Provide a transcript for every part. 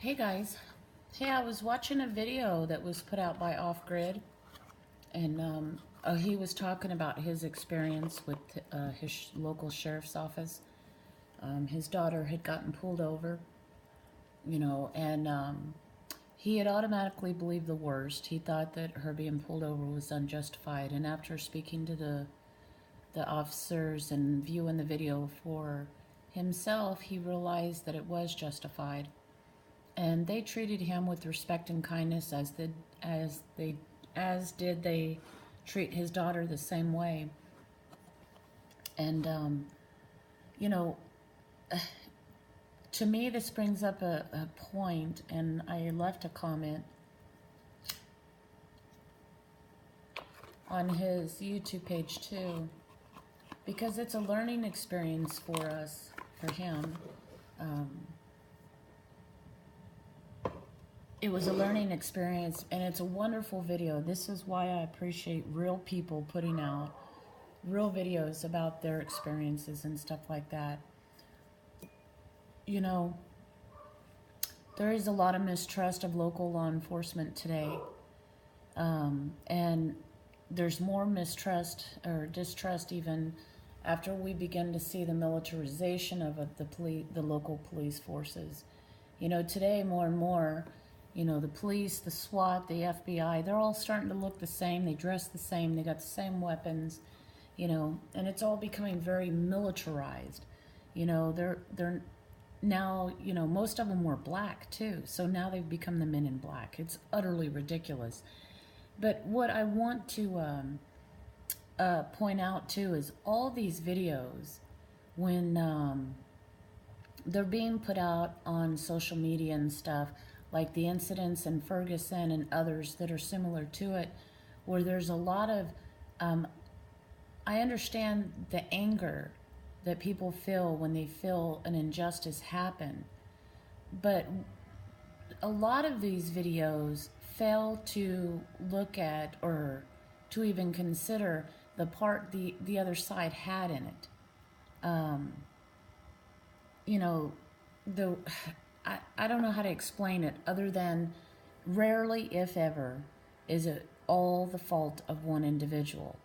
Hey guys. Hey, I was watching a video that was put out by Off Grid, and he was talking about his experience with his local sheriff's office. His daughter had gotten pulled over, and he had automatically believed the worst. He thought that her being pulled over was unjustified, and after speaking to the officers and viewing the video for himself, he realized that it was justified, and they treated him with respect and kindness as did they treat his daughter the same way. And you know, to me, this brings up a point, and I left a comment on his YouTube page too, because it's a learning experience for us, for him. Um, It was a learning experience, and it's a wonderful video. This is why I appreciate real people putting out real videos about their experiences and stuff like that. You know, there is a lot of mistrust of local law enforcement today, and there's more mistrust or distrust even after we begin to see the militarization of the local police forces. Today more and more, the police, the SWAT, the FBI, they're all starting to look the same. They dress the same. They got the same weapons, and it's all becoming very militarized. They're now, most of them were black too. So now they've become the men in black. It's utterly ridiculous. But what I want to point out too is all these videos, when they're being put out on social media and stuff, like the incidents in Ferguson and others that are similar to it, where there's a lot of, I understand the anger that people feel when they feel an injustice happen, but a lot of these videos fail to look at or to even consider the part the other side had in it. Um, you know, the I don't know how to explain it other than rarely, if ever, is it all the fault of one individual.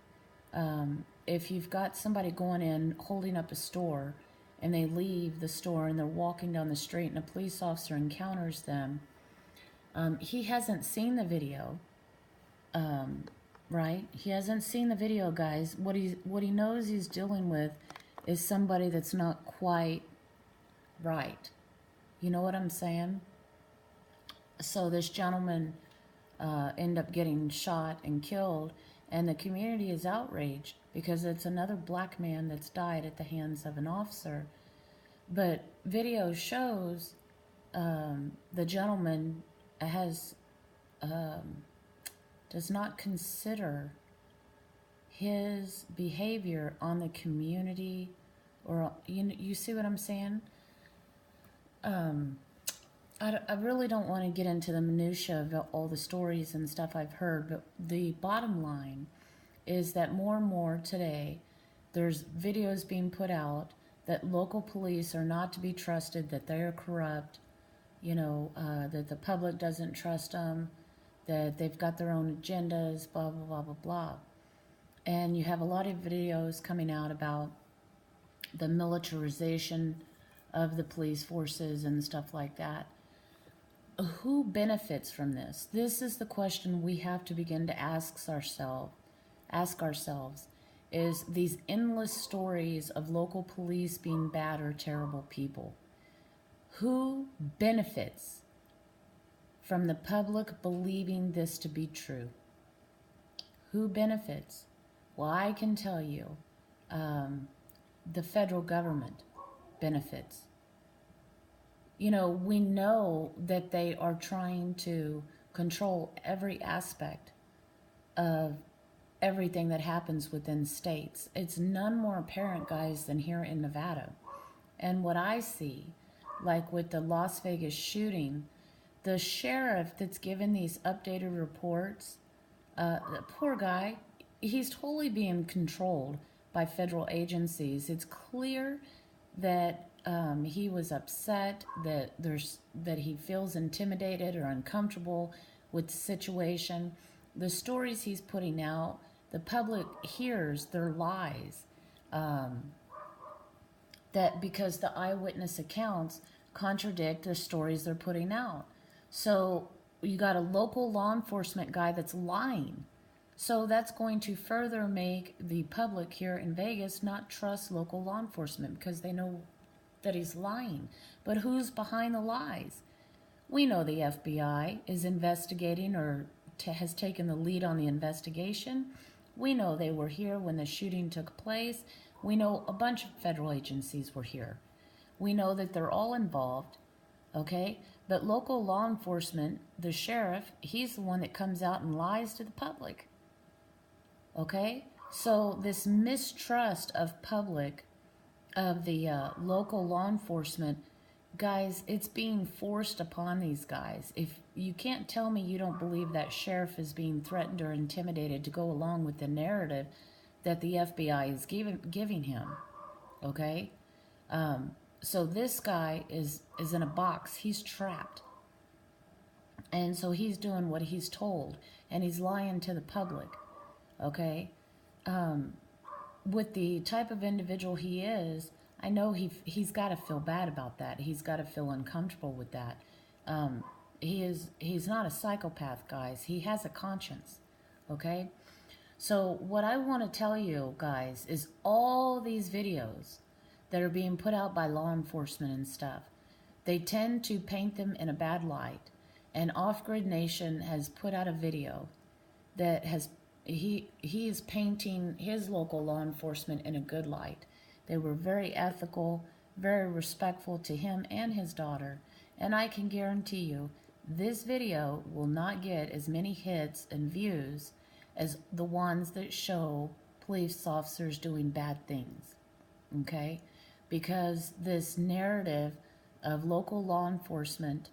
If you've got somebody going in holding up a store and they leave the store and they're walking down the street and a police officer encounters them, he hasn't seen the video, right? He hasn't seen the video, guys. What he knows he's dealing with is somebody that's not quite right. You know what I'm saying? So this gentleman ended up getting shot and killed, and the community is outraged because it's another black man that's died at the hands of an officer. But video shows the gentleman does not consider his behavior on the community, or you see what I'm saying? I really don't want to get into the minutia of all the stories and stuff I've heard, but the bottom line is that more and more today, there's videos being put out that local police are not to be trusted, that they are corrupt, that the public doesn't trust them, that they've got their own agendas, blah, blah, blah, blah, blah. And you have a lot of videos coming out about the militarization of the police forces and stuff like that. Who benefits from this? This is the question we have to begin to ask ourselves, is these endless stories of local police being bad or terrible people. Who benefits from the public believing this to be true? Who benefits? Well, I can tell you, the federal government benefits. We know that they are trying to control every aspect of everything that happens within states. It's none more apparent, guys, than here in Nevada. And what I see, like with the Las Vegas shooting, the sheriff that's given these updated reports, the poor guy, he's totally being controlled by federal agencies. It's clear that he was upset that he feels intimidated or uncomfortable with the situation. The stories he's putting out, the public hears their lies. That because the eyewitness accounts contradict the stories they're putting out. So you got a local law enforcement guy that's lying. So that's going to further make the public here in Vegas not trust local law enforcement because they know that he's lying. But who's behind the lies? We know the FBI is investigating or has taken the lead on the investigation. We know they were here when the shooting took place. We know a bunch of federal agencies were here. We know that they're all involved, okay? But local law enforcement, the sheriff, he's the one that comes out and lies to the public, okay? So this mistrust of public, of the local law enforcement, guys, it's being forced upon these guys. If you can't tell me you don't believe that sheriff is being threatened or intimidated to go along with the narrative that the FBI is giving him, okay? So this guy is in a box. He's trapped. And so he's doing what he's told, and he's lying to the public, okay? With the type of individual he is, I know he's got to feel bad about that. He's got to feel uncomfortable with that. He's not a psychopath, guys. He has a conscience, okay? So what I want to tell you guys is all these videos that are being put out by law enforcement and stuff, they tend to paint them in a bad light. And Off Grid Nation has put out a video that he is painting his local law enforcement in a good light. They were very ethical, very respectful to him and his daughter. And I can guarantee you, this video will not get as many hits and views as the ones that show police officers doing bad things, okay? Because this narrative of local law enforcement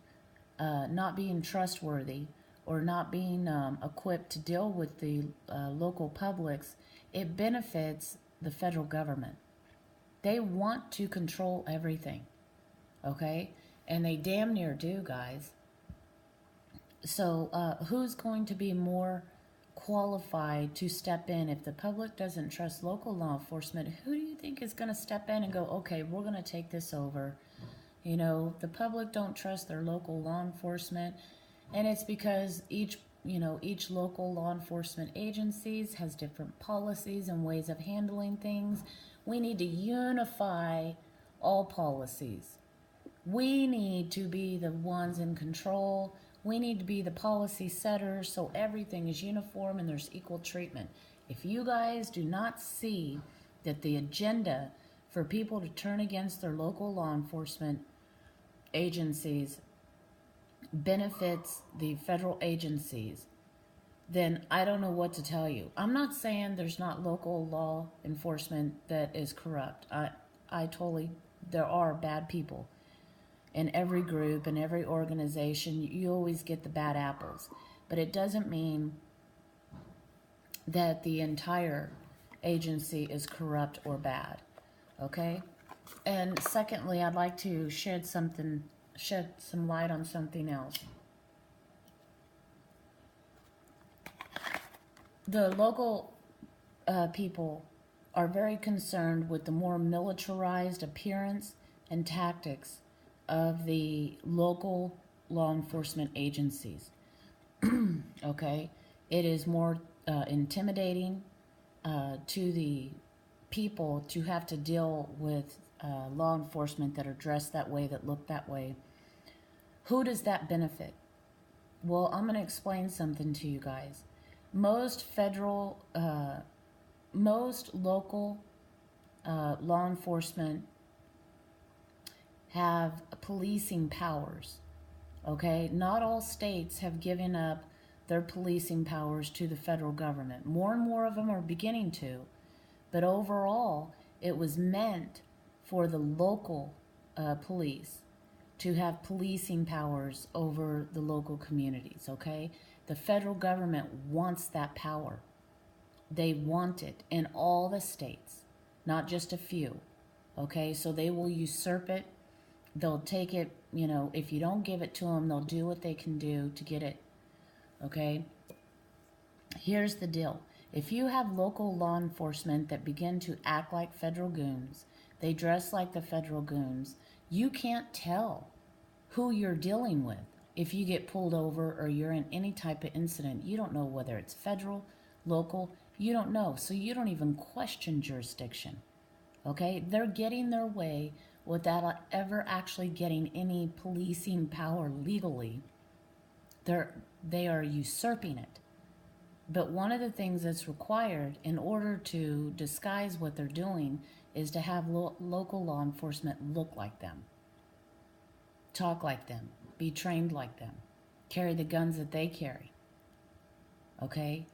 not being trustworthy or not being equipped to deal with the local publics, it benefits the federal government. They want to control everything, okay? And they damn near do, guys. So who's going to be more qualified to step in? If the public doesn't trust local law enforcement, who do you think is going to step in and go, okay, we're going to take this over? You know, the public don't trust their local law enforcement, and it's because each local law enforcement agencies has different policies and ways of handling things. We need to unify all policies. We need to be the ones in control. We need to be the policy setters so everything is uniform and there's equal treatment. If you guys do not see that the agenda for people to turn against their local law enforcement agencies benefits the federal agencies, then I don't know what to tell you. I'm not saying there's not local law enforcement that is corrupt. There are bad people in every group, in every organization. You always get the bad apples. But it doesn't mean that the entire agency is corrupt or bad, okay? And secondly, I'd like to shed some light on something else. The local people are very concerned with the more militarized appearance and tactics of the local law enforcement agencies. Okay? It is more intimidating to the people to have to deal with law enforcement that are dressed that way, that look that way. Who does that benefit? Well, I'm going to explain something to you guys. Most local law enforcement have policing powers, okay? Not all states have given up their policing powers to the federal government. More and more of them are beginning to, but overall, it was meant for the local police to have policing powers over the local communities, okay? The federal government wants that power. They want it in all the states, not just a few, Okay, so they will usurp it. They'll take it, you know, if you don't give it to them, they'll do what they can do to get it. Okay, here's the deal. If you have local law enforcement that begin to act like federal goons, they dress like the federal goons, you can't tell who you're dealing with. If you get pulled over or you're in any type of incident, you don't know whether it's federal, local, you don't know. So you don't even question jurisdiction. Okay? They're getting their way without ever actually getting any policing power legally. They are usurping it. But one of the things that's required in order to disguise what they're doing is to have local law enforcement look like them, talk like them, be trained like them, carry the guns that they carry. Okay?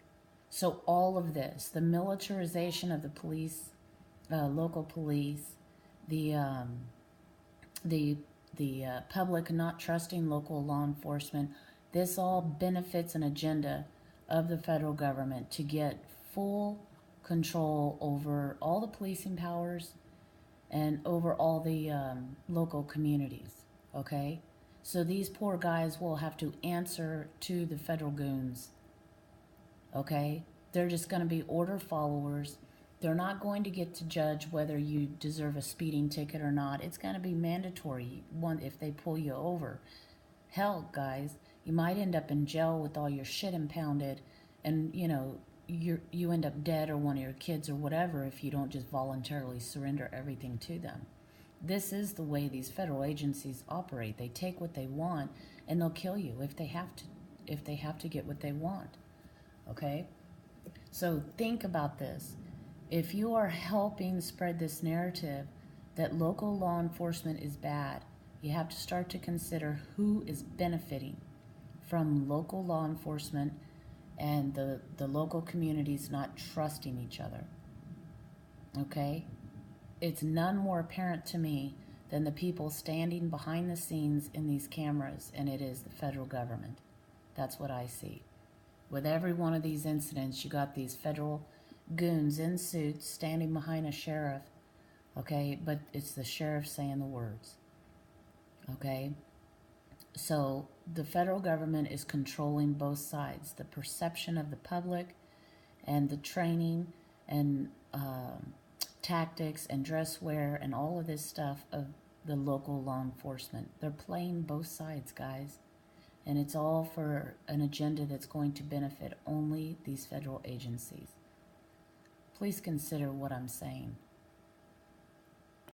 So all of this, the militarization of the police, local police, the public not trusting local law enforcement, this all benefits an agenda of the federal government to get full control over all the policing powers and over all the local communities. Okay? So these poor guys will have to answer to the federal goons. Okay? They're just going to be order followers. They're not going to get to judge whether you deserve a speeding ticket or not. It's going to be mandatory if they pull you over. Hell, guys, you might end up in jail with all your shit impounded, and you end up dead, or one of your kids or whatever, if you don't just voluntarily surrender everything to them. This is the way these federal agencies operate. They take what they want and they'll kill you if they have to get what they want. Okay? So think about this. If you are helping spread this narrative that local law enforcement is bad, you have to start to consider who is benefiting from local law enforcement and the local communities not trusting each other. Okay? It's none more apparent to me than the people standing behind the scenes in these cameras, and it is the federal government. That's what I see. With every one of these incidents, you got these federal goons in suits standing behind a sheriff, okay? But it's the sheriff saying the words, okay? So the federal government is controlling both sides, the perception of the public and the training and tactics and dress wear and all of this stuff of the local law enforcement. They're playing both sides, guys. And it's all for an agenda that's going to benefit only these federal agencies. Please consider what I'm saying.